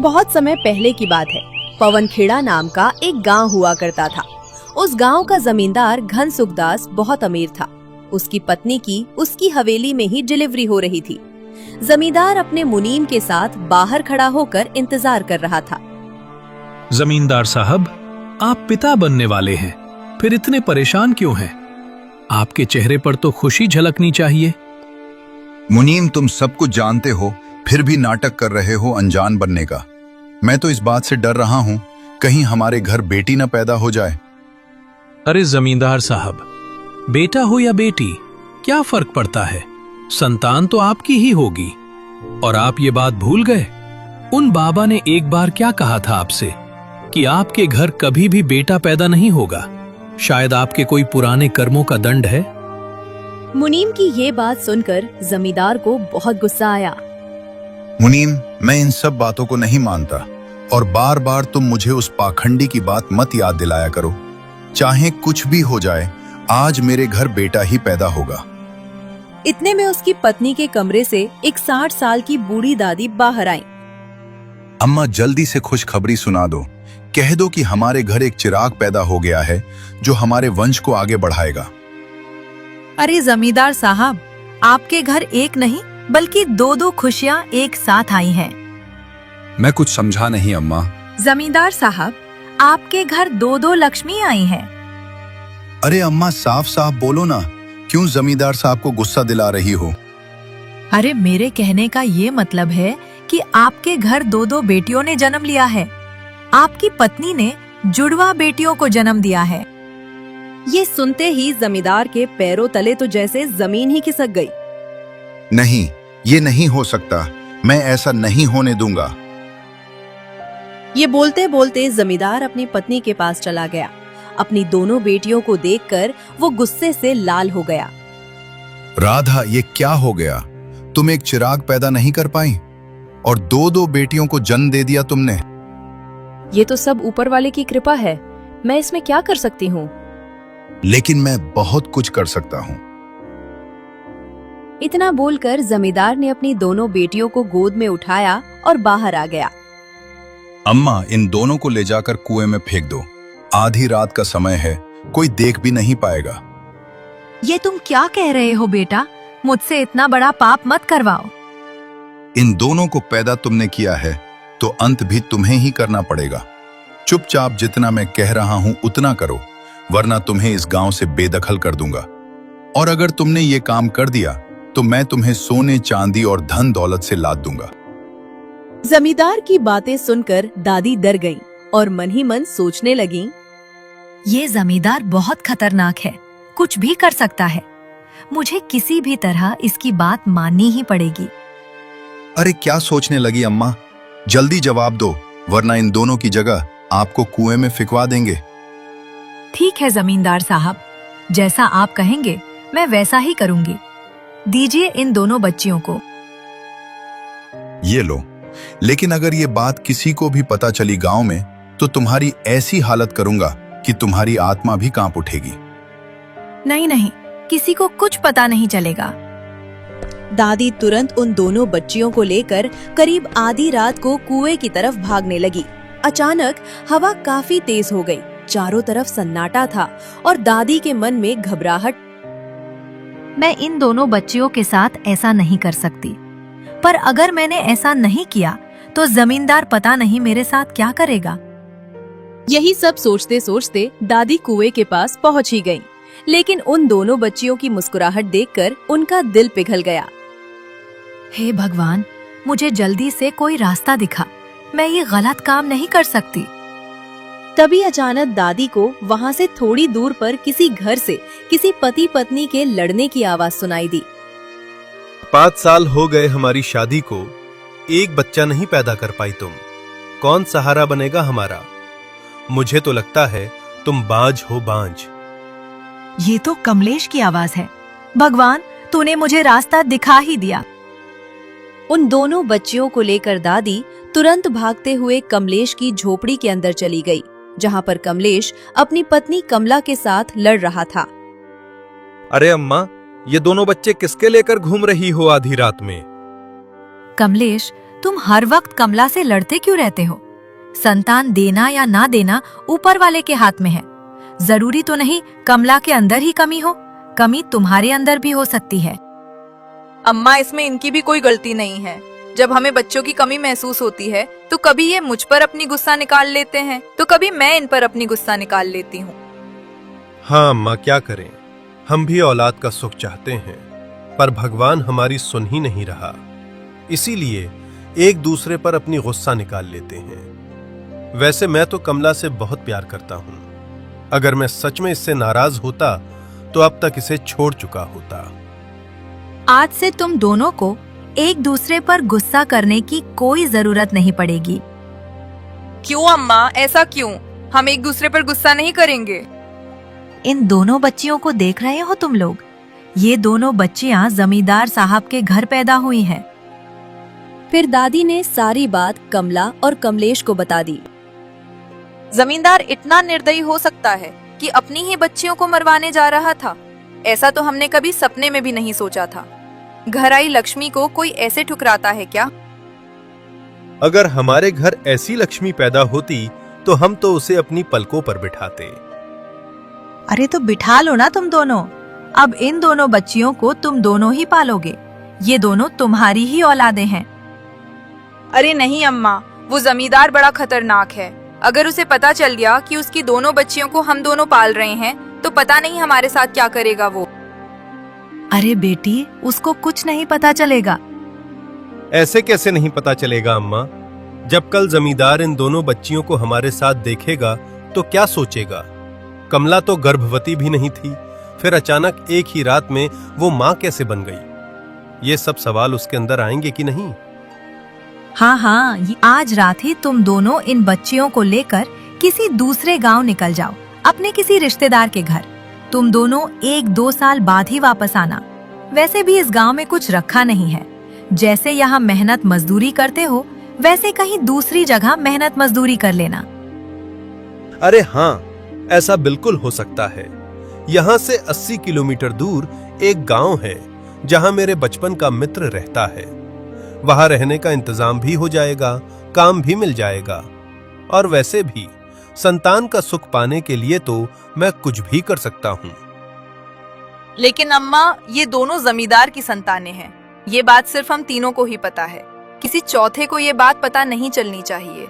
बहुत समय पहले की बात है। पवनखेड़ा नाम का एक गांव हुआ करता था। उस गांव का जमींदार घनसुखदास बहुत अमीर था। उसकी पत्नी की उसकी हवेली में ही डिलीवरी हो रही थी। जमींदार अपने मुनीम के साथ बाहर खड़ा होकर इंतजार कर रहा था। जमींदार साहब, आप पिता बनने वाले हैं, फिर इतने परेशान क्यों हैं? आपके चेहरे पर तो खुशी झलकनी चाहिए। मुनीम, तुम सब कुछ जानते हो, फिर भी नाटक कर रहे हो अनजान बनने का। मैं तो इस बात से डर रहा हूं, कहीं हमारे घर बेटी न पैदा हो जाए। अरे जमींदार साहब, बेटा हो या बेटी, क्या फर्क पड़ता है? संतान तो आपकी ही होगी। और आप ये बात भूल गए? उन बाबा ने एक बार क्या कहा था आपसे कि आपके घर कभी भी बेटा पैदा नहीं होगा। शायद आपके कोई पुराने कर्मों का दंड है। मुनीम की ये बात सुनकर जमींदार को बहुत गुस्सा आया। मुनीम, मैं इन सब बातों को नहीं मानता और बार बार तुम मुझे उस पाखंडी की बात मत याद दिलाया करो। चाहे कुछ भी हो जाए, आज मेरे घर बेटा ही पैदा होगा। इतने में उसकी पत्नी के कमरे से एक 60 साल की बूढ़ी दादी बाहर आई। अम्मा, जल्दी से खुशखबरी सुना दो। कह दो कि हमारे घर एक चिराग पैदा हो गया है जो हमारे वंश को आगे बढ़ाएगा। अरे जमींदार साहब, आपके घर एक नहीं बल्कि दो खुशियाँ एक साथ आई हैं। मैं कुछ समझा नहीं अम्मा। जमींदार साहब, आपके घर दो लक्ष्मी आई हैं। अरे अम्मा, साफ साफ बोलो ना, क्यों जमींदार साहब को गुस्सा दिला रही हो? अरे मेरे कहने का ये मतलब है कि आपके घर दो बेटियों ने जन्म लिया है। आपकी पत्नी ने जुड़वा बेटियों को जन्म दिया है। ये सुनते ही जमींदार के पैरों तले तो जैसे जमीन ही खिसक गई। नहीं, ये नहीं हो सकता। मैं ऐसा नहीं होने दूंगा। ये बोलते बोलते जमींदार अपनी पत्नी के पास चला गया। अपनी दोनों बेटियों को देखकर वो गुस्से से लाल हो गया। राधा, ये क्या हो गया? तुम एक चिराग पैदा नहीं कर पाई और दो बेटियों को जन्म दे दिया तुमने। ये तो सब ऊपर वाले की कृपा है, मैं इसमें क्या कर सकती हूँ? लेकिन मैं बहुत कुछ कर सकता हूँ। इतना बोलकर जमींदार ने अपनी दोनों बेटियों को गोद में उठाया और बाहर आ गया। अम्मा, इन दोनों को ले जाकर कुएं में फेंक दो। आधी रात का समय है, कोई देख भी नहीं पाएगा। ये तुम क्या कह रहे हो बेटा? मुझसे इतना बड़ा पाप मत करवाओ। इन दोनों को पैदा तुमने किया है तो अंत भी तुम्हें ही करना पड़ेगा। चुपचाप जितना मैं कह रहा हूं उतना करो, वरना तुम्हें इस गांव से बेदखल कर दूंगा। और अगर तुमने ये काम कर दिया तो मैं तुम्हें सोने, चांदी और धन दौलत से लाद दूंगा। जमींदार की बातें सुनकर दादी डर गईं और मन ही मन सोचने लगीं, ये जमींदार बहुत खतरनाक है, कुछ भी कर सकता है। मुझे किसी भी तरह इसकी बात माननी ही पड़ेगी। अरे क्या सोचने लगी अम्मा? जल्दी जवाब दो, वरना इन दोनों की जगह आपको कुएं में फिकवा देंगे। ठीक है जमींदार साहब, जैसा आप कहेंगे मैं वैसा ही करूंगी। दीजिए इन दोनों बच्चियों को। ये लो। लेकिन अगर ये बात किसी को भी पता चली गांव में तो तुम्हारी ऐसी हालत करूंगा कि तुम्हारी आत्मा भी कांप उठेगी। नहीं नहीं, किसी को कुछ पता नहीं चलेगा। दादी तुरंत उन दोनों बच्चियों को लेकर करीब आधी रात को कुएं की तरफ भागने लगी। अचानक हवा काफी तेज हो गई, चारों तरफ सन्नाटा था और दादी के मन में घबराहट। मैं इन दोनों बच्चियों के साथ ऐसा नहीं कर सकती, पर अगर मैंने ऐसा नहीं किया तो जमींदार पता नहीं मेरे साथ क्या करेगा। यही सब सोचते सोचते दादी कुएं के पास पहुंच ही गईं। लेकिन उन दोनों बच्चियों की मुस्कुराहट देखकर उनका दिल पिघल गया। हे भगवान, मुझे जल्दी से कोई रास्ता दिखा, मैं ये गलत काम नहीं कर सकती। तभी अचानक दादी को वहां से थोड़ी दूर पर किसी घर से किसी पति पत्नी के लड़ने की आवाज सुनाई दी। 5 साल हो गए हमारी शादी को, एक बच्चा नहीं पैदा कर पाई तुम। कौन सहारा बनेगा हमारा? मुझे तो लगता है तुम बांझ हो, बांझ। ये तो कमलेश की आवाज है। भगवान, तूने मुझे रास्ता दिखा ही दिया। उन दोनों बच्चियों को लेकर दादी तुरंत भागते हुए कमलेश की झोपड़ी के अंदर चली गई, जहां पर कमलेश अपनी पत्नी कमला के साथ लड़ रहा था। अरे अम्मा, ये दोनों बच्चे किसके लेकर घूम रही हो आधी रात में? कमलेश, तुम हर वक्त कमला से लड़ते क्यों रहते हो? संतान देना या ना देना ऊपर वाले के हाथ में है। जरूरी तो नहीं कमला के अंदर ही कमी हो, कमी तुम्हारे अंदर भी हो सकती है। अम्मा, इसमें इनकी भी कोई गलती नहीं है। जब हमें बच्चों की कमी महसूस होती है तो कभी ये मुझ पर अपनी गुस्सा निकाल लेते हैं तो कभी मैं इन पर अपनी गुस्सा निकाल लेती हूँ। हाँ अम्मा, क्या करें, हम भी औलाद का सुख चाहते हैं, पर भगवान हमारी सुन ही नहीं रहा, इसीलिए एक दूसरे पर अपनी गुस्सा निकाल लेते हैं। वैसे मैं तो कमला से बहुत प्यार करता हूँ। अगर मैं सच में इससे नाराज होता तो अब तक इसे छोड़ चुका होता। आज से तुम दोनों को एक दूसरे पर गुस्सा करने की कोई जरूरत नहीं पड़ेगी। क्यों अम्मा, ऐसा क्यों? हम एक दूसरे पर गुस्सा नहीं करेंगे। इन दोनों बच्चियों को देख रहे हो तुम लोग? ये दोनों बच्चियां जमींदार साहब के घर पैदा हुई हैं। फिर दादी ने सारी बात कमला और कमलेश को बता दी। जमींदार इतना निर्दयी हो सकता है कि अपनी ही बच्चियों को मरवाने जा रहा था? ऐसा तो हमने कभी सपने में भी नहीं सोचा था। घर आई लक्ष्मी को कोई ऐसे ठुकराता है क्या? अगर हमारे घर ऐसी लक्ष्मी पैदा होती तो हम तो उसे अपनी पलकों पर बिठाते। अरे तो बिठा लो ना तुम दोनों। अब इन दोनों बच्चियों को तुम दोनों ही पालोगे। ये दोनों तुम्हारी ही औलादें हैं। अरे नहीं अम्मा, वो जमींदार बड़ा खतरनाक है। अगर उसे पता चल गया कि उसकी दोनों बच्चियों को हम दोनों पाल रहे हैं तो पता नहीं हमारे साथ क्या करेगा वो। अरे बेटी, उसको कुछ नहीं पता चलेगा। ऐसे कैसे नहीं पता चलेगा अम्मा? जब कल जमींदार इन दोनों बच्चियों को हमारे साथ देखेगा तो क्या सोचेगा? कमला तो गर्भवती भी नहीं थी, फिर अचानक एक ही रात में वो माँ कैसे बन गई? ये सब सवाल उसके अंदर आएंगे कि नहीं? हाँ, आज रात ही तुम दोनों इन बच्चियों को लेकर किसी दूसरे गांव निकल जाओ, अपने किसी रिश्तेदार के घर। तुम दोनों 1-2 साल बाद ही वापस आना। वैसे भी इस गांव में कुछ रखा नहीं है। जैसे यहाँ मेहनत मजदूरी करते हो वैसे कहीं दूसरी जगह मेहनत मजदूरी कर लेना। अरे हाँ, ऐसा बिल्कुल हो सकता है। यहाँ से 80 किलोमीटर दूर एक गांव है जहाँ मेरे बचपन का मित्र रहता है। वहां रहने का इंतजाम भी हो जाएगा, काम भी मिल जाएगा, और वैसे भी संतान का सुख पाने के लिए तो मैं कुछ भी कर सकता हूँ। लेकिन अम्मा, ये दोनों जमींदार की संतानें हैं। ये बात सिर्फ हम तीनों को ही पता है, किसी चौथे को ये बात पता नहीं चलनी चाहिए।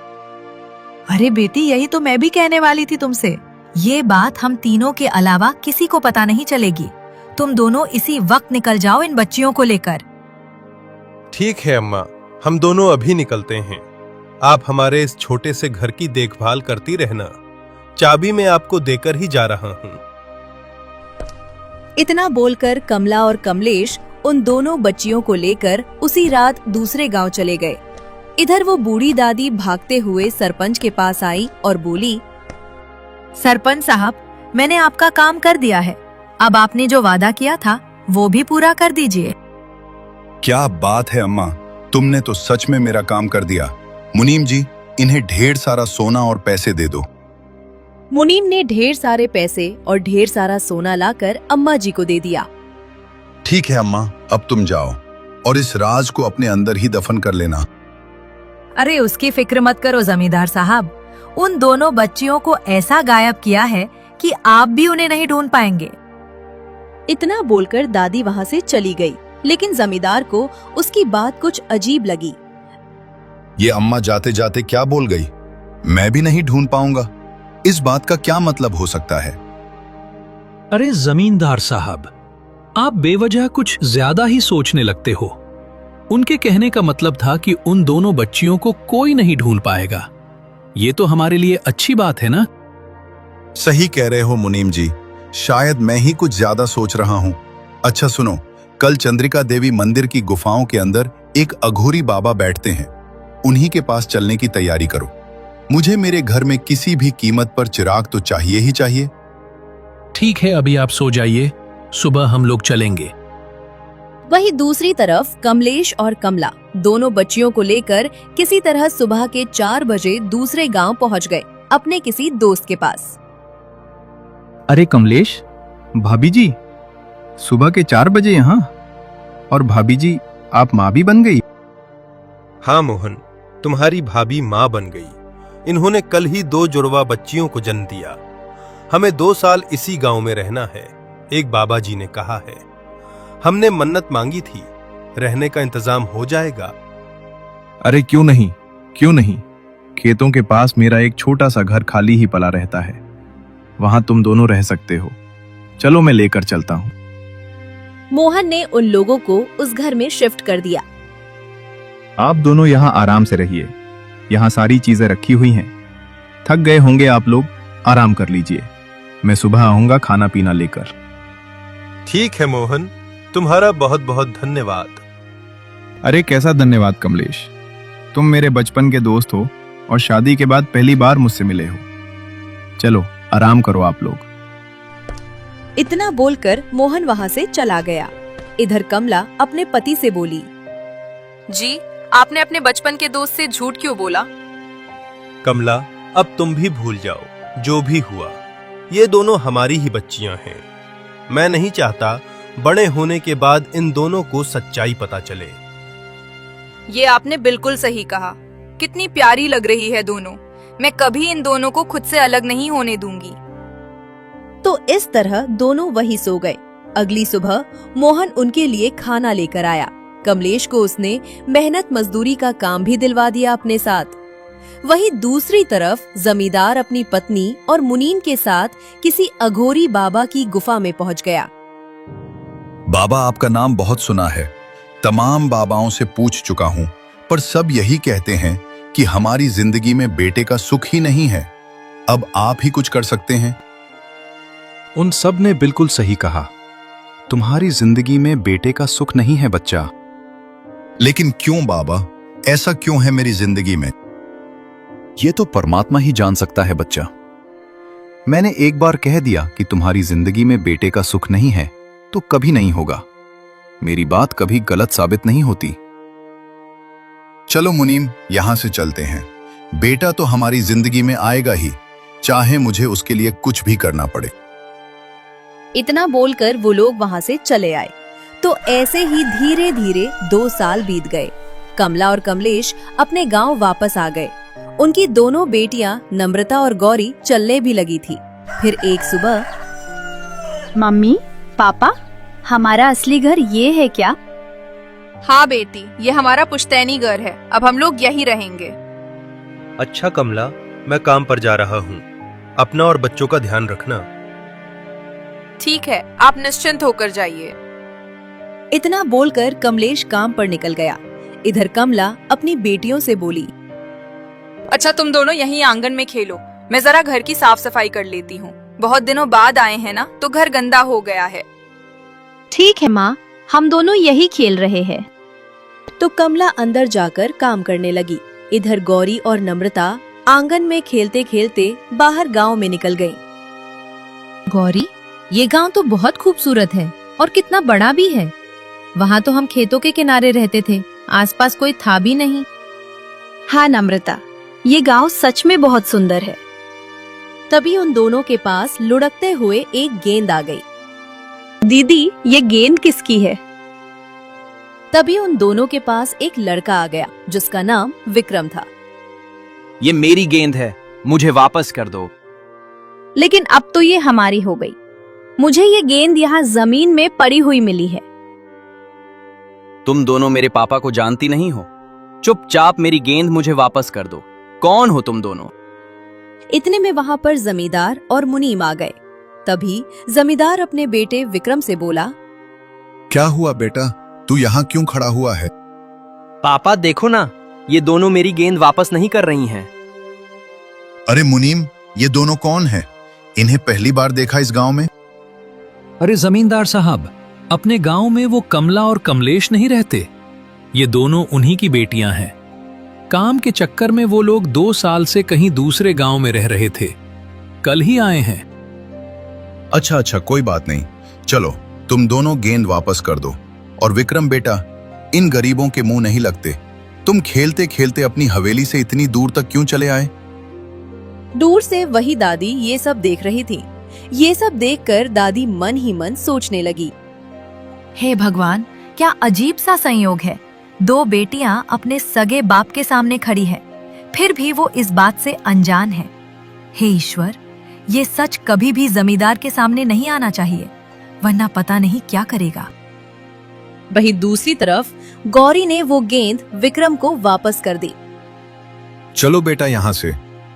अरे बेटी, यही तो मैं भी कहने वाली थी तुमसे। ये बात हम तीनों के अलावा किसी को पता नहीं चलेगी। तुम दोनों इसी वक्त निकल जाओ इन बच्चियों को लेकर। ठीक है अम्मा, हम दोनों अभी निकलते हैं। आप हमारे इस छोटे से घर की देखभाल करती रहना। चाबी मैं आपको देकर ही जा रहा हूँ। इतना बोलकर कमला और कमलेश उन दोनों बच्चियों को लेकर उसी रात दूसरे गांव चले गए। इधर वो बूढ़ी दादी भागते हुए सरपंच के पास आई और बोली, सरपंच साहब, मैंने आपका काम कर दिया है। अब आपने जो वादा किया था वो भी पूरा कर दीजिए। क्या बात है अम्मा, तुमने तो सच में मेरा काम कर दिया। मुनीम जी, इन्हें ढेर सारा सोना और पैसे दे दो। मुनीम ने ढेर सारे पैसे और ढेर सारा सोना लाकर अम्मा जी को दे दिया। ठीक है अम्मा, अब तुम जाओ और इस राज को अपने अंदर ही दफन कर लेना। अरे उसकी फिक्र मत करो जमींदार साहब। उन दोनों बच्चियों को ऐसा गायब किया है कि आप भी उन्हें नहीं ढूंढ पाएंगे। इतना बोलकर दादी वहाँ से चली गई, लेकिन जमींदार को उसकी बात कुछ अजीब लगी। ये अम्मा जाते जाते क्या बोल गई? मैं भी नहीं ढूंढ पाऊंगा। इस बात का क्या मतलब हो सकता है? अरे जमींदार साहब, आप बेवजह कुछ ज्यादा ही सोचने लगते हो। उनके कहने का मतलब था कि उन दोनों बच्चियों को कोई नहीं ढूंढ पाएगा। ये तो हमारे लिए अच्छी बात है ना? सही कह रहे हो मुनीम जी, शायद मैं ही कुछ ज्यादा सोच रहा हूँ। अच्छा सुनो, कल चंद्रिका देवी मंदिर की गुफाओं के अंदर एक अघोरी बाबा बैठते हैं। उन्हीं के पास चलने की तैयारी करो। मुझे मेरे घर में किसी भी कीमत पर चिराग तो चाहिए ही चाहिए। ठीक है, अभी आप सो जाइए, सुबह हम लोग चलेंगे। वहीं दूसरी तरफ कमलेश और कमला दोनों बच्चियों को लेकर किसी तरह सुबह के 4 बजे दूसरे गांव पहुंच गए, अपने किसी दोस्त के पास। अरे कमलेश, भाभी जी, सुबह के 4 बजे यहाँ? और भाभी जी, आप माँ भी बन गई? हाँ मोहन, तुम्हारी भाभी माँ बन गई। इन्होंने कल ही 2 जुड़वा बच्चियों को जन्म दिया। हमें 2 साल इसी गांव में रहना है, एक बाबा जी ने कहा है। हमने मन्नत मांगी थी, रहने का इंतजाम हो जाएगा। अरे क्यों नहीं, क्यों नहीं। खेतों के पास मेरा एक छोटा सा घर खाली ही पड़ा रहता है, वहां तुम दोनों रह सकते हो। चलो मैं लेकर चलता हूँ। मोहन ने उन लोगों को उस घर में शिफ्ट कर दिया। आप दोनों यहाँ आराम से रहिए, यहाँ सारी चीजें रखी हुई हैं। थक गए होंगे आप लोग, आराम कर लीजिए। मैं सुबह आऊंगा खाना पीना लेकर। ठीक है मोहन, तुम्हारा बहुत बहुत धन्यवाद। अरे कैसा धन्यवाद कमलेश, तुम मेरे बचपन के दोस्त हो और शादी के बाद पहली बार मुझसे मिले हो। चलो आराम करो आप लोग। इतना बोलकर मोहन वहां से चला गया। इधर कमला अपने पति से बोली, जी, आपने अपने बचपन के दोस्त से झूठ क्यों बोला? कमला, अब तुम भी भूल जाओ जो भी हुआ। ये दोनों हमारी ही बच्चियां हैं। मैं नहीं चाहता बड़े होने के बाद इन दोनों को सच्चाई पता चले। ये आपने बिल्कुल सही कहा। कितनी प्यारी लग रही है दोनों। मैं कभी इन दोनों को खुद से अलग नहीं होने दूंगी। तो इस तरह दोनों वहीं सो गए। अगली सुबह मोहन उनके लिए खाना लेकर आया। कमलेश को उसने मेहनत मजदूरी का काम भी दिलवा दिया अपने साथ। वहीं दूसरी तरफ जमींदार अपनी पत्नी और मुनीम के साथ किसी अघोरी बाबा की गुफा में पहुंच गया। बाबा, आपका नाम बहुत सुना है, तमाम बाबाओं से पूछ चुका हूं, पर सब यही कहते हैं कि हमारी जिंदगी में बेटे का सुख ही नहीं है। अब आप ही कुछ कर सकते हैं। उन सब ने बिल्कुल सही कहा। तुम्हारी जिंदगी में बेटे का सुख नहीं है बच्चा। लेकिन क्यों बाबा, ऐसा क्यों है मेरी जिंदगी में? ये तो परमात्मा ही जान सकता है बच्चा। मैंने एक बार कह दिया कि तुम्हारी जिंदगी में बेटे का सुख नहीं है तो कभी नहीं होगा। मेरी बात कभी गलत साबित नहीं होती। चलो मुनीम, यहां से चलते हैं। बेटा तो हमारी जिंदगी में आएगा ही, चाहे मुझे उसके लिए कुछ भी करना पड़े। इतना बोलकर वो लोग वहां से चले आए। तो ऐसे ही धीरे धीरे 2 साल बीत गए। कमला और कमलेश अपने गांव वापस आ गए। उनकी दोनों बेटियां नम्रता और गौरी चलने भी लगी थी। फिर एक सुबह, मम्मी, पापा, हमारा असली घर ये है क्या? हाँ बेटी, ये हमारा पुश्तैनी घर है। अब हम लोग यही रहेंगे। अच्छा कमला, मैं काम पर जा रहा हूँ। अपना और बच्चों का ध्यान रखना। ठीक है, आप निश्चिंत होकर जाइए। इतना बोलकर कमलेश काम पर निकल गया। इधर कमला अपनी बेटियों से बोली, अच्छा तुम दोनों यहीं आंगन में खेलो, मैं जरा घर की साफ सफाई कर लेती हूँ। बहुत दिनों बाद आए हैं ना, तो घर गंदा हो गया है। ठीक है माँ, हम दोनों यही खेल रहे हैं। तो कमला अंदर जाकर काम करने लगी। इधर गौरी और नम्रता आंगन में खेलते खेलते बाहर गांव में निकल गईं। गौरी, ये गांव तो बहुत खूबसूरत है और कितना बड़ा भी है। वहाँ तो हम खेतों के किनारे रहते थे, आसपास कोई था भी नहीं। हाँ नम्रता, ये गांव सच में बहुत सुंदर है। तभी उन दोनों के पास लुढ़कते हुए एक गेंद आ गई। दीदी, ये गेंद किसकी है? तभी उन दोनों के पास एक लड़का आ गया जिसका नाम विक्रम था। ये मेरी गेंद है, मुझे वापस कर दो। लेकिन अब तो ये हमारी हो गई। मुझे ये गेंद यहाँ जमीन में पड़ी हुई मिली है। तुम दोनों मेरे पापा को जानती नहीं हो। चुपचाप मेरी गेंद मुझे वापस कर दो। कौन हो तुम दोनों? इतने में वहाँ पर जमींदार और मुनीम आ गए। तभी जमींदार अपने बेटे विक्रम से बोला, क्या हुआ बेटा, तू यहाँ क्यों खड़ा हुआ है? पापा देखो ना, ये दोनों मेरी गेंद वापस नहीं कर रही हैं। अरे मुनीम, ये दोनों कौन है? इन्हें पहली बार देखा इस गांव में। अरे जमींदार साहब, अपने गांव में वो कमला और कमलेश नहीं रहते? ये दोनों उन्हीं की बेटियां हैं। काम के चक्कर में वो लोग 2 साल से कहीं दूसरे गांव में रह रहे थे, कल ही आए हैं। अच्छा अच्छा, कोई बात नहीं। चलो तुम दोनों गेंद वापस कर दो। और विक्रम बेटा, इन गरीबों के मुंह नहीं लगते। तुम खेलते खेलते अपनी हवेली से इतनी दूर तक क्यों चले आए? दूर से वही दादी ये सब देख रही थी। ये सब देखकर दादी मन ही मन सोचने लगी। हे भगवान, क्या अजीब सा संयोग है। 2 बेटियां अपने सगे बाप के सामने खड़ी है, फिर भी वो इस बात से अनजान है। हे ईश्वर, ये सच कभी भी जमींदार के सामने नहीं आना चाहिए, वरना पता नहीं क्या करेगा। वहीं दूसरी तरफ गौरी ने वो गेंद विक्रम को वापस कर दी। चलो बेटा यहाँ से,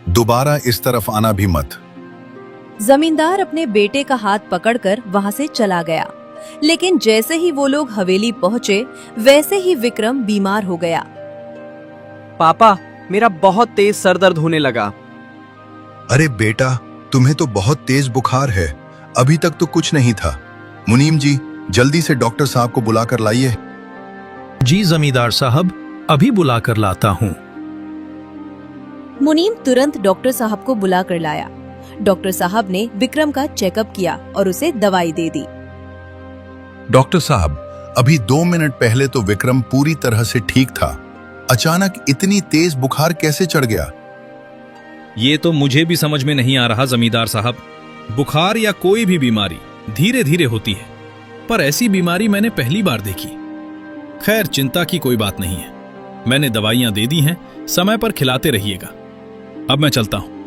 दोबारा इस तरफ आना भी मत। जमींदार अपने बेटे का हाथ पकड़कर वहां से चला गया, लेकिन जैसे ही वो लोग हवेली पहुंचे वैसे ही विक्रम बीमार हो गया। पापा, मेरा बहुत तेज सर दर्द होने लगा। अरे बेटा, तुम्हें तो बहुत तेज बुखार है, अभी तक तो कुछ नहीं था। मुनीम जी, जल्दी से डॉक्टर साहब को बुलाकर लाइए। जी जमींदार साहब, अभी बुलाकर लाता हूँ। मुनीम तुरंत डॉक्टर साहब को बुलाकर लाया। डॉक्टर साहब ने विक्रम का चेकअप किया और उसे दवाई दे दी। डॉक्टर साहब, अभी 2 मिनट पहले तो विक्रम पूरी तरह से ठीक था, अचानक इतनी तेज बुखार कैसे चढ़ गया? ये तो मुझे भी समझ में नहीं आ रहा जमींदार साहब। बुखार या कोई भी बीमारी धीरे धीरे होती है, पर ऐसी बीमारी मैंने पहली बार देखी। खैर, चिंता की कोई बात नहीं है, मैंने दवाइयां दे दी हैं, समय पर खिलाते रहिएगा। अब मैं चलता हूँ।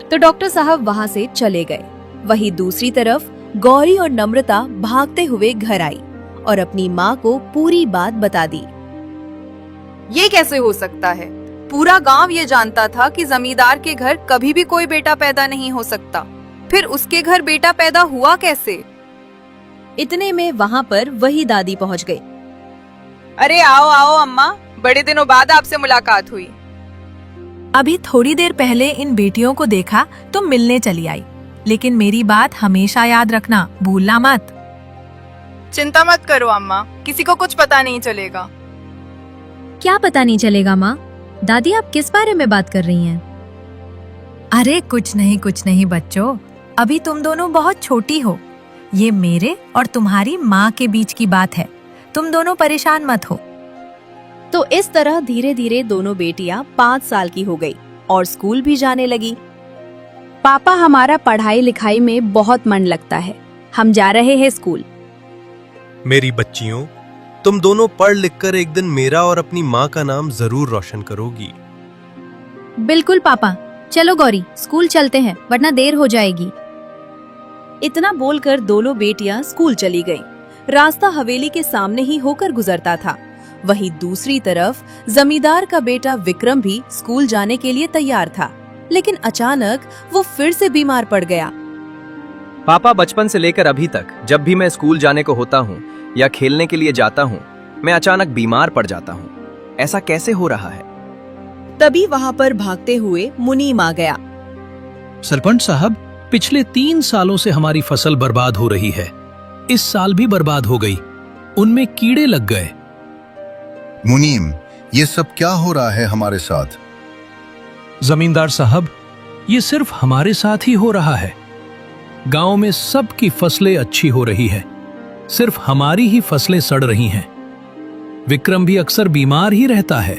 तो डॉक्टर साहब वहां से चले गए। वहीं दूसरी तरफ गौरी और नम्रता भागते हुए घर आई और अपनी माँ को पूरी बात बता दी। ये कैसे हो सकता है? पूरा गांव ये जानता था कि जमींदार के घर कभी भी कोई बेटा पैदा नहीं हो सकता, फिर उसके घर बेटा पैदा हुआ कैसे? इतने में वहां पर वही दादी पहुंच गई। अरे आओ आओ अम्मा, बड़े दिनों बाद आपसे मुलाकात हुई। अभी थोड़ी देर पहले इन बेटियों को देखा तो मिलने चली आई, लेकिन मेरी बात हमेशा याद रखना, भूलना मत। चिंता मत करो अम्मा, किसी को कुछ पता नहीं चलेगा। क्या पता नहीं चलेगा माँ? दादी, आप किस बारे में बात कर रही हैं? अरे कुछ नहीं बच्चों, अभी तुम दोनों बहुत छोटी हो। ये मेरे और तुम्हारी माँ के बीच की बात है, तुम दोनों परेशान मत हो। तो इस तरह धीरे धीरे दोनों बेटियां 5 साल की हो गई और स्कूल भी जाने लगी। पापा, हमारा पढ़ाई लिखाई में बहुत मन लगता है, हम जा रहे हैं स्कूल। मेरी बच्चियों, तुम दोनों पढ़ लिखकर एक दिन मेरा और अपनी माँ का नाम जरूर रोशन करोगी। बिल्कुल पापा, चलो गौरी, स्कूल चलते हैं, वरना देर हो जाएगी। इतना बोलकर दोनों बेटियां स्कूल चली गईं। रास्ता हवेली के सामने ही होकर गुजरता था। वहीं दूसरी तरफ जमींदार का बेटा विक्रम भी स्कूल जाने के लिए तैयार था, लेकिन अचानक वो फिर से बीमार पड़ गया। पापा, बचपन से लेकर अभी तक जब भी मैं स्कूल जाने को होता हूँ या खेलने के लिए जाता हूँ, मैं अचानक बीमार पड़ जाता हूँ। ऐसा कैसे हो रहा है? तभी वहां पर भागते हुए मुनीम आ गया। सरपंच साहब, पिछले 3 सालों से हमारी फसल बर्बाद हो रही है। इस साल भी बर्बाद हो गई, उनमें कीड़े लग गए। मुनीम, ये सब क्या हो रहा है हमारे साथ? जमींदार साहब, ये सिर्फ हमारे साथ ही हो रहा है। गांव में सबकी फसलें अच्छी हो रही है, सिर्फ हमारी ही फसलें सड़ रही हैं। विक्रम भी अक्सर बीमार ही रहता है।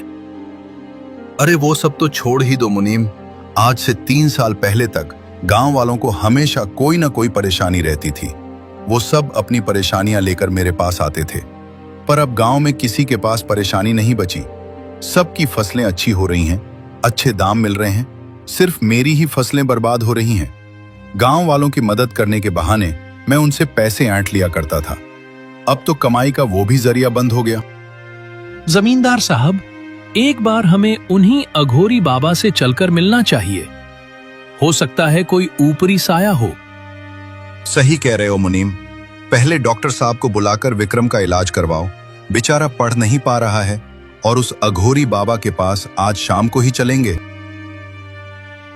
अरे वो सब तो छोड़ ही दो मुनीम। आज से 3 साल पहले तक गांव वालों को हमेशा कोई ना कोई परेशानी रहती थी। वो सब अपनी परेशानियां लेकर मेरे पास आते थे, पर अब गांव में किसी के पास परेशानी नहीं बची। सबकी फसलें अच्छी हो रही हैं, अच्छे दाम मिल रहे हैं, सिर्फ मेरी ही फसलें बर्बाद हो रही हैं। गांव वालों की मदद करने के बहाने मैं उनसे पैसे ऐंठ लिया करता था, अब तो कमाई का वो भी जरिया बंद हो गया। जमींदार साहब, एक बार हमें उन्हीं अघोरी बाबा से चलकर मिलना चाहिए। हो सकता है कोई ऊपरी साया हो। सही कह रहे हो मुनीम, पहले डॉक्टर साहब को बुलाकर विक्रम का इलाज करवाओ। बेचारा पढ़ नहीं पा रहा है, और उस अघोरी बाबा के पास आज शाम को ही चलेंगे।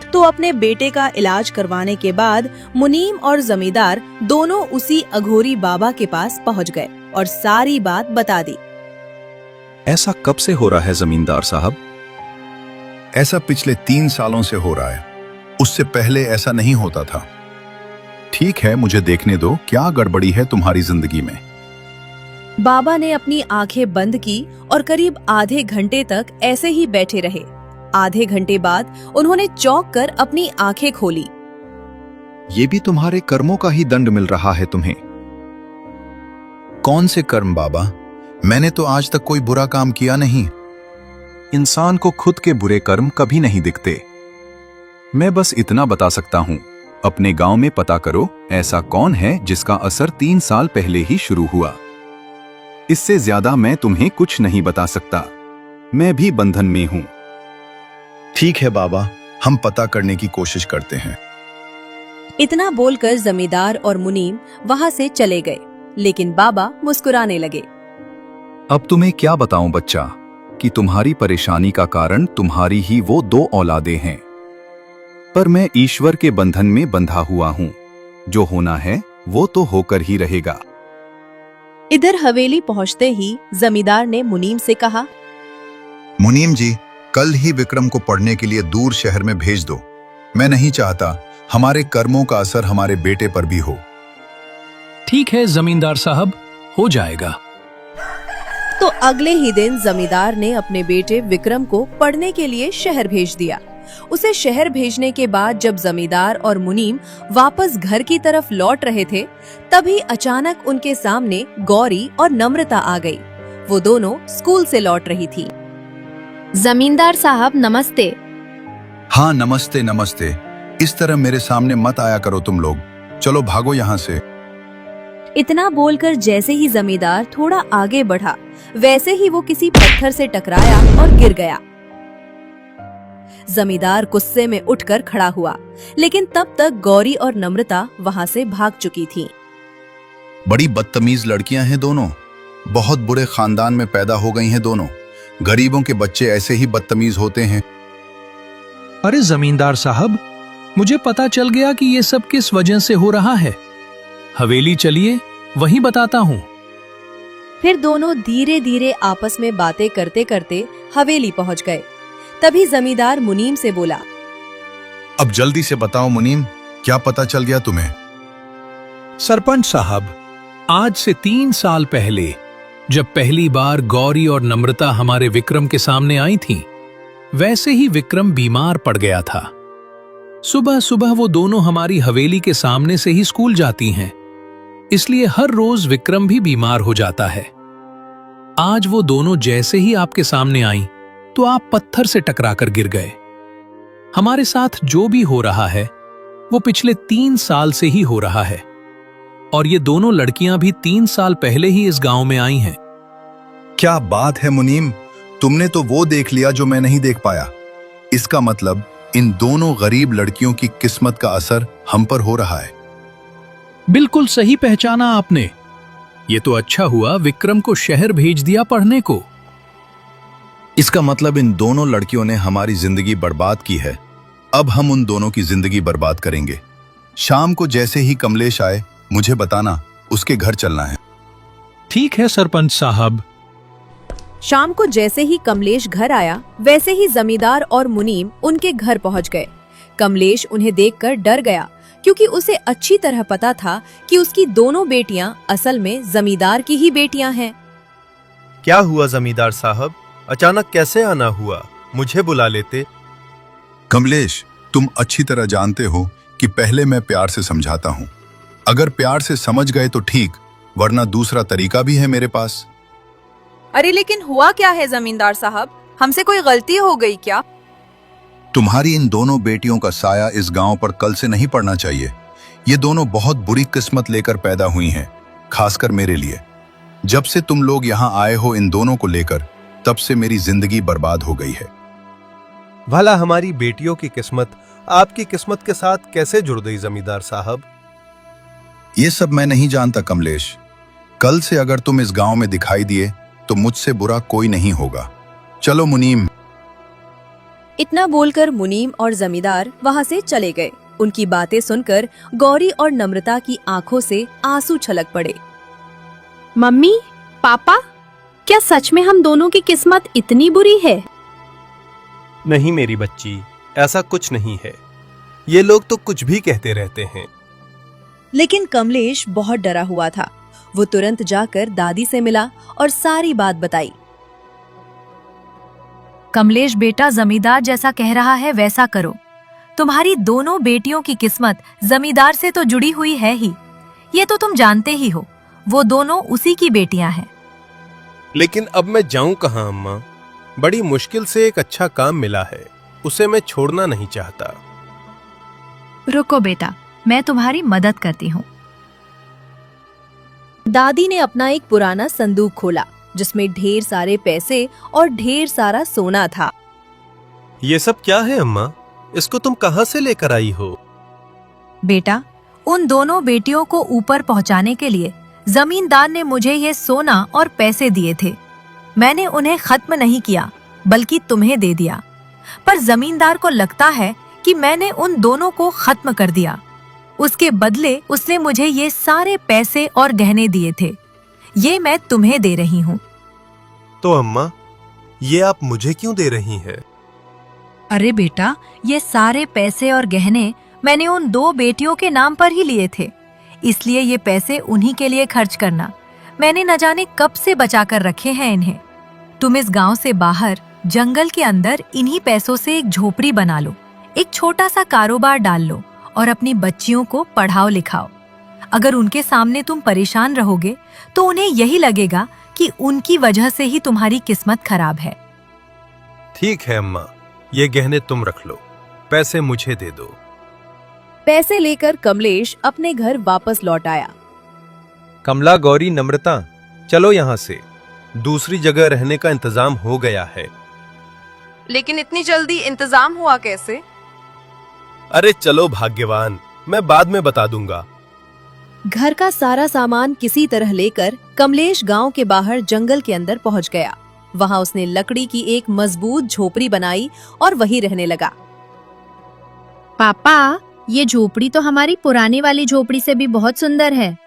तो अपने बेटे का इलाज करवाने के बाद मुनीम और जमींदार दोनों उसी अघोरी बाबा के पास पहुंच गए और सारी बात बता दी। ऐसा कब से हो रहा है जमींदार साहब? ऐसा पिछले 3 सालों से हो रहा है, उससे पहले ऐसा नहीं होता था। ठीक है, मुझे देखने दो क्या गड़बड़ी है तुम्हारी जिंदगी में। बाबा ने अपनी आंखें बंद की और करीब आधे घंटे तक ऐसे ही बैठे रहे। आधे घंटे बाद उन्होंने चौंक कर अपनी आंखें खोली। ये भी तुम्हारे कर्मों का ही दंड मिल रहा है तुम्हें। कौन से कर्म बाबा? मैंने तो आज तक कोई बुरा काम किया नहीं। इंसान को खुद के बुरे कर्म कभी नहीं दिखते। मैं बस इतना बता सकता हूं, अपने गांव में पता करो ऐसा कौन है जिसका असर 3 साल पहले ही शुरू हुआ। इससे ज्यादा मैं तुम्हें कुछ नहीं बता सकता। मैं भी बंधन में हूं। ठीक है बाबा, हम पता करने की कोशिश करते हैं। इतना बोलकर जमींदार और मुनीम वहां से चले गए, लेकिन बाबा मुस्कुराने लगे। अब तुम्हें क्या बताऊं बच्चा, कि तुम्हारी परेशानी का कारण तुम्हारी ही वो 2 औलादें हैं। पर मैं ईश्वर के बंधन में बंधा हुआ हूं। जो होना है वो तो होकर ही रहेगा। इधर हवेली पहुंचते ही जमींदार ने मुनीम से कहा, मुनीम जी, कल ही विक्रम को पढ़ने के लिए दूर शहर में भेज दो। मैं नहीं चाहता हमारे कर्मों का असर हमारे बेटे पर भी हो। ठीक है जमींदार साहब, हो जाएगा। तो अगले ही दिन जमींदार ने अपने बेटे विक्रम को पढ़ने के लिए शहर भेज दिया। उसे शहर भेजने के बाद जब जमींदार और मुनीम वापस घर की तरफ लौट रहे थे, तभी अचानक उनके सामने गौरी और नम्रता आ गई। वो दोनों स्कूल से लौट रही थी। जमींदार साहब नमस्ते। हाँ नमस्ते नमस्ते। इस तरह मेरे सामने मत आया करो तुम लोग। चलो भागो यहाँ से। इतना बोलकर जैसे ही जमींदार थोड़ा आगे बढ़ा, वैसे ही वो किसी पत्थर से टकराया और गिर गया। जमींदार गुस्से में उठकर खड़ा हुआ, लेकिन तब तक गौरी और नम्रता वहां से भाग चुकी थीं। बड़ी बदतमीज लड़कियां हैं दोनों। बहुत बुरे खानदान में पैदा हो गई हैं दोनों। गरीबों के बच्चे ऐसे ही बदतमीज होते हैं। अरे जमींदार साहब, मुझे पता चल गया कि ये सब किस वजह से हो रहा है। हवेली चलिए, वहीं बताता हूँ। फिर दोनों धीरे धीरे आपस में बातें करते करते हवेली पहुंच गए। तभी जमींदार मुनीम से बोला, अब जल्दी से बताओ मुनीम, क्या पता चल गया तुम्हें? सरपंच साहब, आज से 3 साल पहले जब पहली बार गौरी और नम्रता हमारे विक्रम के सामने आई थीं, वैसे ही विक्रम बीमार पड़ गया था। सुबह सुबह वो दोनों हमारी हवेली के सामने से ही स्कूल जाती हैं, इसलिए हर रोज विक्रम भी बीमार हो जाता है। आज वो दोनों जैसे ही आपके सामने आई तो आप पत्थर से टकराकर गिर गए। हमारे साथ जो भी हो रहा है वो पिछले 3 साल से ही हो रहा है, और ये दोनों लड़कियां भी 3 साल पहले ही इस गांव में आई हैं। क्या बात है मुनीम, तुमने तो वो देख लिया जो मैं नहीं देख पाया। इसका मतलब इन दोनों गरीब लड़कियों की किस्मत का असर हम पर हो रहा है। बिल्कुल सही पहचाना आपने। ये तो अच्छा हुआ विक्रम को शहर भेज दिया पढ़ने को। इसका मतलब इन दोनों लड़कियों ने हमारी जिंदगी बर्बाद की है। अब हम उन दोनों की जिंदगी बर्बाद करेंगे। शाम को जैसे ही कमलेश आए मुझे बताना, उसके घर चलना है। ठीक है सरपंच साहब। शाम को जैसे ही कमलेश घर आया, वैसे ही जमींदार और मुनीम उनके घर पहुंच गए। कमलेश उन्हें देखकर डर गया, क्योंकि उसे अच्छी तरह पता था कि उसकी दोनों बेटियां असल में जमींदार की ही बेटियां हैं। क्या हुआ जमींदार साहब, अचानक कैसे आना हुआ? मुझे बुला लेते। कमलेश, तुम अच्छी तरह जानते हो कि पहले मैं प्यार से समझाता हूँ। अगर प्यार से समझ गए तो ठीक, वरना दूसरा तरीका भी है मेरे पास। अरे लेकिन हुआ क्या है जमींदार साहब? हमसे कोई गलती हो गई क्या? तुम्हारी इन दोनों बेटियों का साया इस गांव पर कल से नहीं पड़ना चाहिए। ये दोनों बहुत बुरी किस्मत लेकर पैदा हुई हैं, खासकर मेरे लिए। जब से तुम लोग यहाँ आए हो इन दोनों को लेकर, तब से मेरी जिंदगी बर्बाद हो गई है। भला हमारी बेटियों की किस्मत आपकी किस्मत के साथ कैसे जुड़ गई जमींदार साहब? ये सब मैं नहीं जानता कमलेश। कल से अगर तुम इस गांव में दिखाई दिए तो मुझसे बुरा कोई नहीं होगा। चलो मुनीम। इतना बोलकर मुनीम और जमींदार वहां से चले गए। उनकी बातें सुनकर गौरी और नम्रता की आंखों से आंसू छलक पड़े। मम्मी, पापा, क्या सच में हम दोनों की किस्मत इतनी बुरी है? नहीं मेरी बच्ची, ऐसा कुछ नहीं है। ये लोग तो कुछ भी कहते रहते हैं। लेकिन कमलेश बहुत डरा हुआ था। वो तुरंत जाकर दादी से मिला और सारी बात बताई। कमलेश बेटा, जमींदार जैसा कह रहा है वैसा करो। तुम्हारी दोनों बेटियों की किस्मत जमींदार से तो जुड़ी हुई है ही, ये तो तुम जानते ही हो। वो दोनों उसी की बेटियां हैं। लेकिन अब मैं जाऊं कहां अम्मा? बड़ी मुश्किल से एक अच्छा काम मिला है, उसे मैं छोड़ना नहीं चाहता। रुको बेटा, मैं तुम्हारी मदद करती हूँ। दादी ने अपना एक पुराना संदूक खोला जिसमें ढेर सारे पैसे और ढेर सारा सोना था। ये सब क्या है अम्मा? इसको तुम कहां से लेकर आई हो? बेटा, उन दोनों बेटियों को ऊपर पहुंचाने के लिए जमींदार ने मुझे ये सोना और पैसे दिए थे। मैंने उन्हें खत्म नहीं किया, बल्कि तुम्हें दे दिया। पर जमींदार को लगता है कि मैंने उन दोनों को खत्म कर दिया। उसके बदले उसने मुझे ये सारे पैसे और गहने दिए थे। ये मैं तुम्हें दे रही हूँ। तो अम्मा, ये आप मुझे क्यों दे रही हैं? अरे बेटा, ये सारे पैसे और गहने मैंने उन दो बेटियों के नाम पर ही लिए थे, इसलिए ये पैसे उन्हीं के लिए खर्च करना। मैंने न जाने कब से बचा कर रखे हैं इन्हें। तुम इस गांव से बाहर जंगल के अंदर इन्हीं पैसों से एक झोपड़ी बना लो, एक छोटा सा कारोबार डाल लो और अपनी बच्चियों को पढ़ाओ लिखाओ। अगर उनके सामने तुम परेशान रहोगे तो उन्हें यही लगेगा कि उनकी वजह से ही तुम्हारी किस्मत खराब है। ठीक है अम्मा, ये गहने तुम रख लो, पैसे मुझे दे दो। पैसे लेकर कमलेश अपने घर वापस लौट आया। कमला, गौरी, नम्रता, चलो यहाँ से। दूसरी जगह रहने का इंतजाम हो गया है। लेकिन इतनी जल्दी इंतजाम हुआ कैसे? अरे चलो भाग्यवान, मैं बाद में बता दूंगा। घर का सारा सामान किसी तरह लेकर कमलेश गांव के बाहर जंगल के अंदर पहुंच गया। वहां उसने लकड़ी की एक मजबूत झोपड़ी बनाई और वहीं रहने लगा। पापा, ये झोपड़ी तो हमारी पुरानी वाली झोपड़ी से भी बहुत सुंदर है।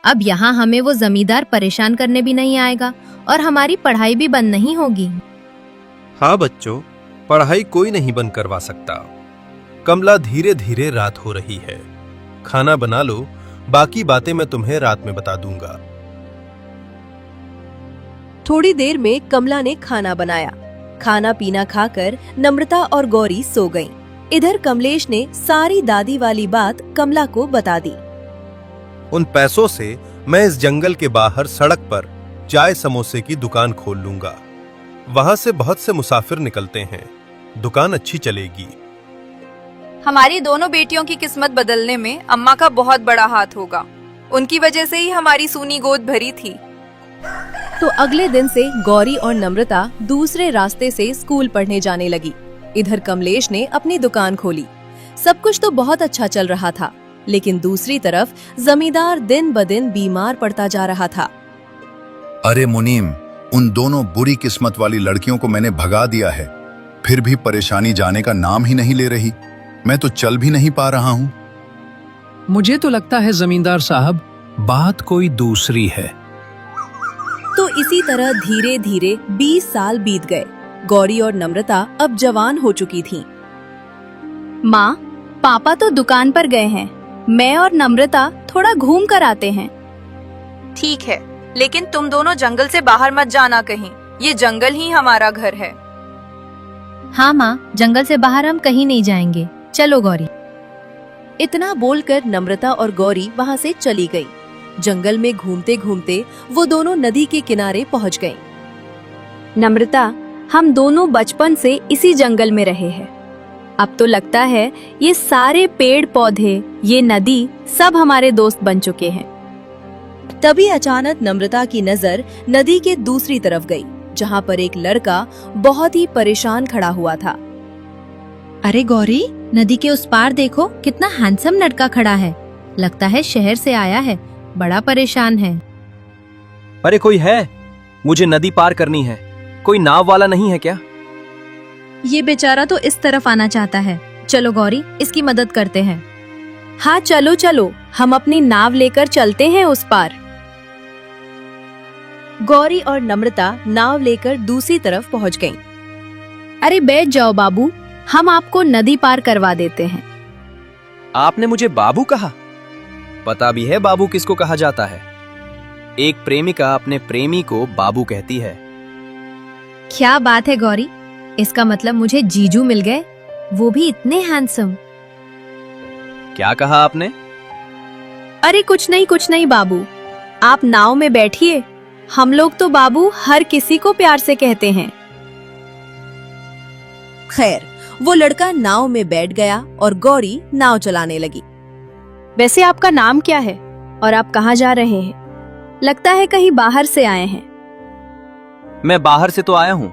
अब यहाँ हमें वो जमींदार परेशान करने भी नहीं आएगा और हमारी पढ़ाई भी बंद नहीं होगी। हाँ बच्चों, पढ़ाई कोई नहीं बंद करवा सकता। कमला, धीरे धीरे रात हो रही है, खाना बना लो, बाकी बातें मैं तुम्हें रात में बता दूंगा। थोड़ी देर में कमला ने खाना बनाया। खाना पीना खाकर नम्रता और गौरी सो गईं। इधर कमलेश ने सारी दादी वाली बात कमला को बता दी। उन पैसों से मैं इस जंगल के बाहर सड़क पर चाय समोसे की दुकान खोल लूंगा। वहां से बहुत से मुसाफिर निकलते हैं, दुकान अच्छी चलेगी। हमारी दोनों बेटियों की किस्मत बदलने में अम्मा का बहुत बड़ा हाथ होगा। उनकी वजह से ही हमारी सूनी गोद भरी थी। तो अगले दिन से गौरी और नम्रता दूसरे रास्ते से स्कूल पढ़ने जाने लगी। इधर कमलेश ने अपनी दुकान खोली। सब कुछ तो बहुत अच्छा चल रहा था, लेकिन दूसरी तरफ जमींदार दिन ब दिन बीमार पड़ता जा रहा था। अरे मुनीम, उन दोनों बुरी किस्मत वाली लड़कियों को मैंने भगा दिया है, फिर भी परेशानी जाने का नाम ही नहीं ले रही। मैं तो चल भी नहीं पा रहा हूँ। मुझे तो लगता है जमींदार साहब, बात कोई दूसरी है। तो इसी तरह धीरे धीरे 20 साल बीत गए। गौरी और नम्रता अब जवान हो चुकी थीं। माँ, पापा तो दुकान पर गए हैं। मैं और नम्रता थोड़ा घूम कर आते हैं। ठीक है, लेकिन तुम दोनों जंगल से बाहर मत जाना कहीं। ये जंगल ही हमारा घर है। हाँ माँ, जंगल से बाहर हम कहीं नहीं जाएंगे। चलो गौरी। इतना बोलकर नम्रता और गौरी वहां से चली गईं। जंगल में घूमते घूमते वो दोनों नदी के किनारे पहुंच गईं। नम्रता, हम दोनों बचपन से इसी जंगल में रहे हैं। अब तो लगता है ये सारे पेड़ पौधे, ये नदी सब हमारे दोस्त बन चुके हैं। तभी अचानक नम्रता की नजर नदी के दूसरी तरफ गई, जहाँ पर एक लड़का बहुत ही परेशान खड़ा हुआ था। अरे गौरी, नदी के उस पार देखो, कितना हैंडसम लड़का खड़ा है। लगता है शहर से आया है, बड़ा परेशान है। अरे कोई है? मुझे नदी पार करनी है। कोई नाव वाला नहीं है क्या? ये बेचारा तो इस तरफ आना चाहता है। चलो गौरी, इसकी मदद करते हैं। हाँ चलो चलो, हम अपनी नाव लेकर चलते हैं उस पार। गौरी और नम्रता नाव लेकर दूसरी तरफ पहुंच गईं। अरे बैठ जाओ बाबू, हम आपको नदी पार करवा देते हैं। आपने मुझे बाबू कहा? पता भी है बाबू किसको कहा जाता है? एक प्रेमिका अपने प्रेमी को बाबू कहती है। क्या बात है गौरी, इसका मतलब मुझे जीजू मिल गए, वो भी इतने हैंडसम। क्या कहा आपने? अरे कुछ नहीं बाबू, आप नाव में बैठिए। हम लोग तो बाबू हर किसी को प्यार से कहते हैं। खैर, वो लड़का नाव में बैठ गया और गौरी नाव चलाने लगी। वैसे आपका नाम क्या है और आप कहाँ जा रहे हैं? लगता है कहीं बाहर से आए हैं। मैं बाहर से तो आया हूँ,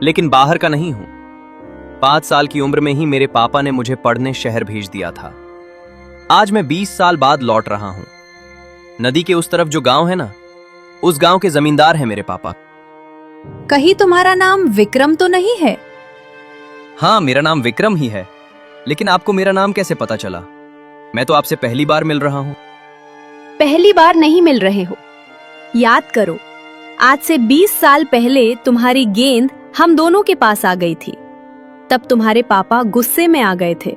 लेकिन बाहर का नहीं हूँ। 5 साल की उम्र में ही मेरे पापा ने मुझे पढ़ने शहर भेज दिया था। आज मैं 20 साल बाद लौट रहा हूँ। नदी के उस तरफ जो गांव है ना, उस गांव के जमींदार हैं मेरे पापा। कहीं तुम्हारा नाम विक्रम तो नहीं है? हाँ, मेरा नाम विक्रम ही है, लेकिन आपको मेरा नाम कैसे पता चला? मैं तो आपसे पहली बार मिल रहा हूँ। पहली बार नहीं मिल रहे हो। याद करो, आज से 20 साल पहले तुम्हारी गेंद हम दोनों के पास आ गई थी। तब तुम्हारे पापा गुस्से में आ गए थे।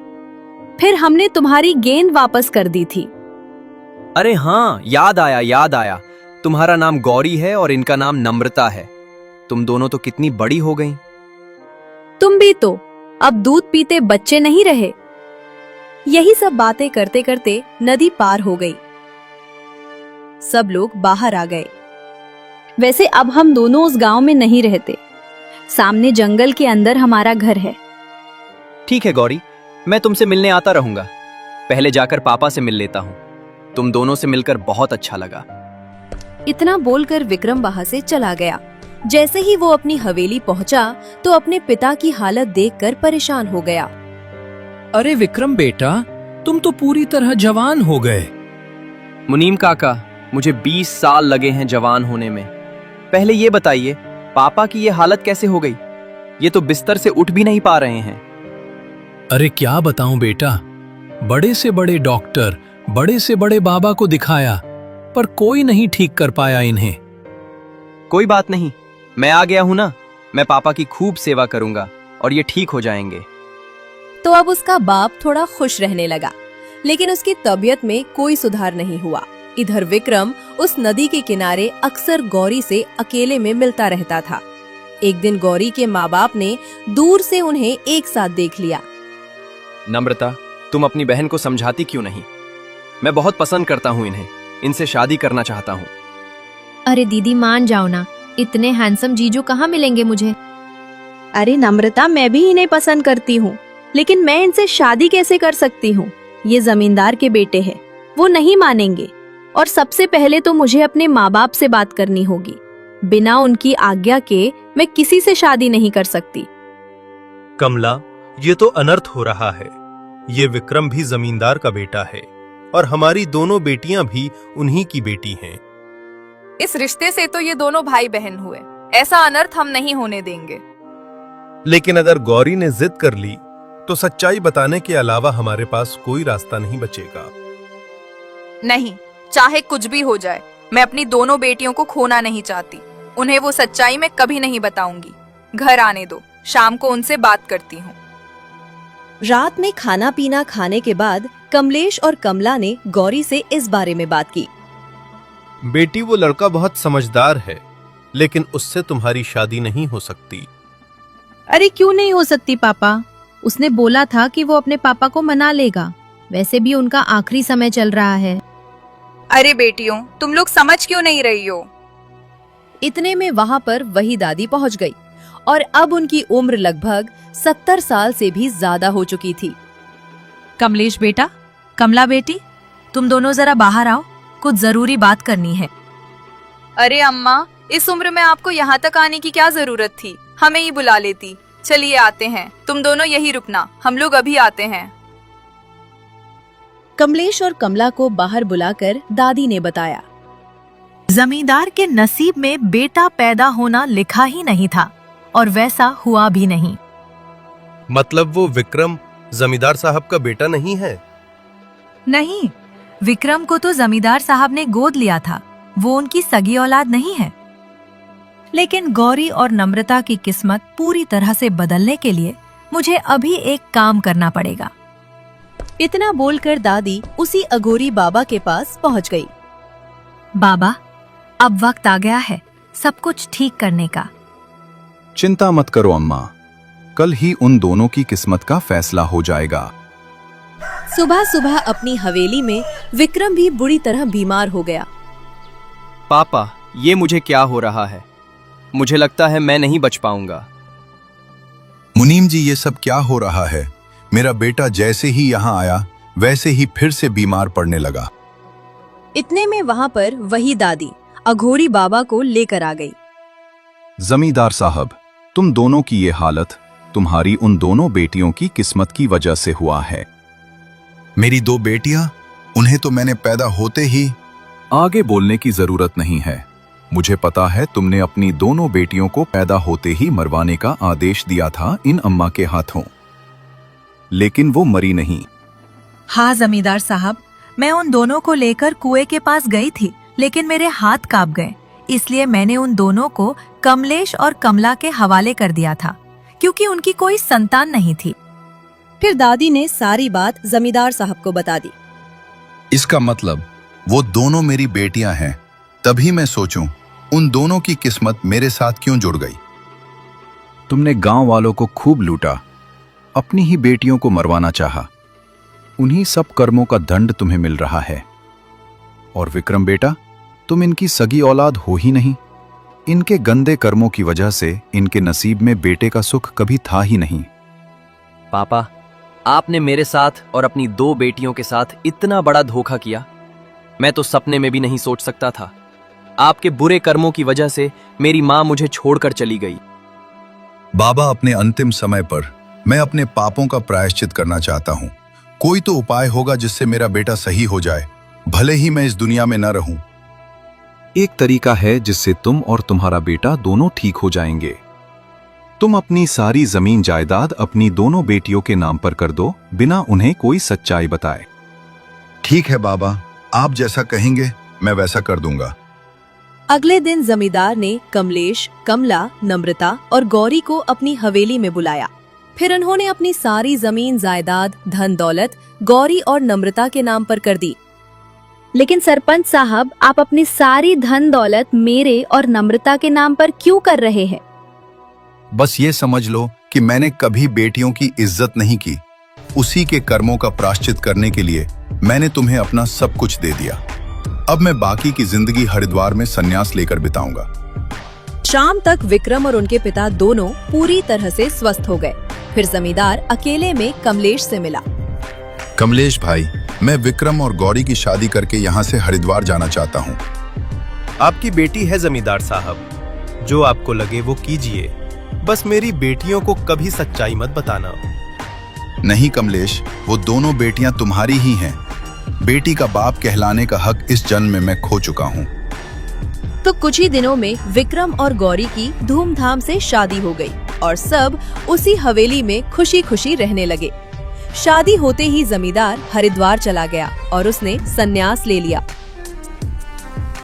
फिर हमने तुम्हारी गेंद वापस कर दी थी। अरे हाँ, याद आया। तुम्हारा नाम गौरी है और इनका नाम नम्रता है। तुम दोनों तो कितनी बड़ी हो गई। तुम भी तो अब दूध पीते बच्चे नहीं रहे। यही सब बातें करते करते नदी पार हो गई। सब लोग बाहर आ गए। वैसे अब हम दोनों उस गांव में नहीं रहते। सामने जंगल के अंदर हमारा घर है। ठीक है गौरी, मैं तुमसे मिलने आता रहूंगा। पहले जाकर पापा से मिल लेता हूँ। तुम दोनों से मिलकर बहुत अच्छा लगा। इतना बोलकर विक्रम वहां से चला गया। जैसे ही वो अपनी हवेली पहुंचा तो अपने पिता की हालत देखकर परेशान हो गया। अरे विक्रम बेटा, तुम तो पूरी तरह जवान हो गए। मुनीम काका, मुझे 20 साल लगे हैं जवान होने में। पहले ये बताइए, पापा की ये हालत कैसे हो गई? ये तो बिस्तर से उठ भी नहीं पा रहे हैं। अरे क्या बताऊं बेटा, बड़े से बड़े डॉक्टर, बड़े से बड़े बाबा को दिखाया, पर कोई नहीं ठीक कर पाया इन्हें। कोई बात नहीं, मैं आ गया हूं ना। मैं पापा की खूब सेवा करूंगा और ये ठीक हो जाएंगे। तो अब उसका बाप थोड़ा खुश रहने लगा, लेकिन उसकी तबीयत में कोई सुधार नहीं हुआ। इधर विक्रम उस नदी के किनारे अक्सर गौरी से अकेले में मिलता रहता था। एक दिन गौरी के माँ बाप ने दूर से उन्हें एक साथ देख लिया। नम्रता, तुम अपनी बहन को समझाती क्यों नहीं? मैं बहुत पसंद करता हूँ इन्हें, इनसे शादी करना चाहता हूँ। अरे दीदी मान जाओ ना, इतने हैंडसम जीजू कहाँ मिलेंगे मुझे? अरे नम्रता, मैं भी इन्हें पसंद करती हूँ, लेकिन मैं इनसे शादी कैसे कर सकती हूँ? ये जमींदार के बेटे हैं, वो नहीं मानेंगे। और सबसे पहले तो मुझे अपने माँ बाप से बात करनी होगी। बिना उनकी आज्ञा के मैं किसी से शादी नहीं कर सकती। कमला, ये तो अनर्थ हो रहा है। ये विक्रम भी जमींदार का बेटा है और हमारी दोनों बेटियां भी उन्हीं की बेटी हैं। इस रिश्ते से तो ये दोनों भाई बहन हुए। ऐसा अनर्थ हम नहीं होने देंगे। लेकिन अगर गौरी ने जिद कर ली तो सच्चाई बताने के अलावा हमारे पास कोई रास्ता नहीं बचेगा। नहीं, चाहे कुछ भी हो जाए, मैं अपनी दोनों बेटियों को खोना नहीं चाहती। उन्हें वो सच्चाई मैं कभी नहीं बताऊंगी। घर आने दो, शाम को उनसे बात करती हूँ। रात में खाना पीना खाने के बाद कमलेश और कमला ने गौरी से इस बारे में बात की। बेटी, वो लड़का बहुत समझदार है, लेकिन उससे तुम्हारी शादी नहीं हो सकती। अरे क्यों नहीं हो सकती पापा? उसने बोला था कि वो अपने पापा को मना लेगा। वैसे भी उनका आखिरी समय चल रहा है। अरे बेटियों, तुम लोग समझ क्यों नहीं रही हो? इतने में वहाँ पर वही दादी पहुँच गई और अब उनकी उम्र लगभग 70 साल से भी ज्यादा हो चुकी थी। कमलेश बेटा, कमला बेटी, तुम दोनों जरा बाहर आओ, कुछ जरूरी बात करनी है। अरे अम्मा, इस उम्र में आपको यहाँ तक आने की क्या जरूरत थी? हमें ही बुला लेती। चलिए आते हैं, तुम दोनों यही रुकना, हम लोग अभी आते हैं। कमलेश और कमला को बाहर बुलाकर दादी ने बताया, जमींदार के नसीब में बेटा पैदा होना लिखा ही नहीं था और वैसा हुआ भी नहीं। मतलब वो विक्रम जमींदार साहब का बेटा नहीं है? नहीं, विक्रम को तो जमींदार साहब ने गोद लिया था। वो उनकी सगी औलाद नहीं है। लेकिन गौरी और नम्रता की किस्मत पूरी तरह से बदलने के लिए मुझे अभी एक काम करना पड़ेगा। इतना बोलकर दादी उसी अघोरी बाबा के पास पहुंच गई। बाबा, अब वक्त आ गया है सब कुछ ठीक करने का। चिंता मत करो अम्मा, कल ही उन दोनों की किस्मत का फैसला हो जाएगा। सुबह सुबह अपनी हवेली में विक्रम भी बुरी तरह बीमार हो गया। पापा, ये मुझे क्या हो रहा है? मुझे लगता है मैं नहीं बच पाऊंगा। मुनीम जी, ये सब क्या हो रहा है? मेरा बेटा जैसे ही यहाँ आया वैसे ही फिर से बीमार पड़ने लगा। इतने में वहां पर वही दादी अघोरी बाबा को लेकर आ गई। जमींदार साहब, तुम दोनों की ये हालत तुम्हारी उन दोनों बेटियों की किस्मत की वजह से हुआ है। मेरी 2 बेटियां? उन्हें तो मैंने पैदा होते ही। आगे बोलने की जरूरत नहीं है। मुझे पता है तुमने अपनी दोनों बेटियों को पैदा होते ही मरवाने का आदेश दिया था इन अम्मा के हाथों, लेकिन वो मरी नहीं। हाँ जमींदार साहब, मैं उन दोनों को लेकर कुएं के पास गई थी, लेकिन मेरे हाथ कांप गए, इसलिए मैंने उन दोनों को कमलेश और कमला के हवाले कर दिया था, क्योंकि उनकी कोई संतान नहीं थी। फिर दादी ने सारी बात जमींदार साहब को बता दी। इसका मतलब वो दोनों मेरी बेटियां हैं। तभी मैं सोचूं उन दोनों की किस्मत मेरे साथ क्यों जुड़ गई। तुमने गांव वालों को खूब लूटा, अपनी ही बेटियों को मरवाना चाहा। उन्हीं सब कर्मों का दंड तुम्हें मिल रहा है। और विक्रम बेटा, तुम इनकी सगी औलाद हो ही नहीं। इनके गंदे कर्मों की वजह से इनके नसीब में बेटे का सुख कभी था ही नहीं। पापा, आपने मेरे साथ और अपनी 2 बेटियों के साथ इतना बड़ा धोखा किया, मैं तो सपने में भी नहीं सोच सकता था। आपके बुरे कर्मों की वजह से मेरी माँ मुझे छोड़कर चली गई। बाबा, अपने अंतिम समय पर मैं अपने पापों का प्रायश्चित करना चाहता हूँ। कोई तो उपाय होगा जिससे मेरा बेटा सही हो जाए, भले ही मैं इस दुनिया में न रहूं। एक तरीका है जिससे तुम और तुम्हारा बेटा दोनों ठीक हो जाएंगे। तुम अपनी सारी जमीन जायदाद अपनी दोनों बेटियों के नाम पर कर दो, बिना उन्हें कोई सच्चाई बताए। ठीक है बाबा, आप जैसा कहेंगे मैं वैसा कर दूंगा। अगले दिन जमींदार ने कमलेश, कमला, नम्रता और गौरी को अपनी हवेली में बुलाया। फिर उन्होंने अपनी सारी जमीन जायदाद, धन दौलत गौरी और नम्रता के नाम पर कर दी। लेकिन सरपंच साहब, आप अपनी सारी धन दौलत मेरे और नम्रता के नाम पर क्यों कर रहे हैं? बस ये समझ लो कि मैंने कभी बेटियों की इज्जत नहीं की। उसी के कर्मों का प्रायश्चित करने के लिए मैंने तुम्हें अपना सब कुछ दे दिया। अब मैं बाकी की जिंदगी हरिद्वार में संन्यास लेकर बिताऊंगा। शाम तक विक्रम और उनके पिता दोनों पूरी तरह से स्वस्थ हो गए। फिर जमींदार अकेले में कमलेश से मिला। कमलेश भाई, मैं विक्रम और गौरी की शादी करके यहाँ से हरिद्वार जाना चाहता हूँ। आपकी बेटी है जमींदार साहब, जो आपको लगे वो कीजिए, बस मेरी बेटियों को कभी सच्चाई मत बताना। नहीं कमलेश, वो दोनों बेटियां तुम्हारी ही हैं। बेटी का बाप कहलाने का हक इस जन्म में मैं खो चुका हूँ। तो कुछ ही दिनों में विक्रम और गौरी की धूमधाम से शादी हो गई और सब उसी हवेली में खुशी खुशी रहने लगे। शादी होते ही जमींदार हरिद्वार चला गया और उसने संन्यास ले लिया।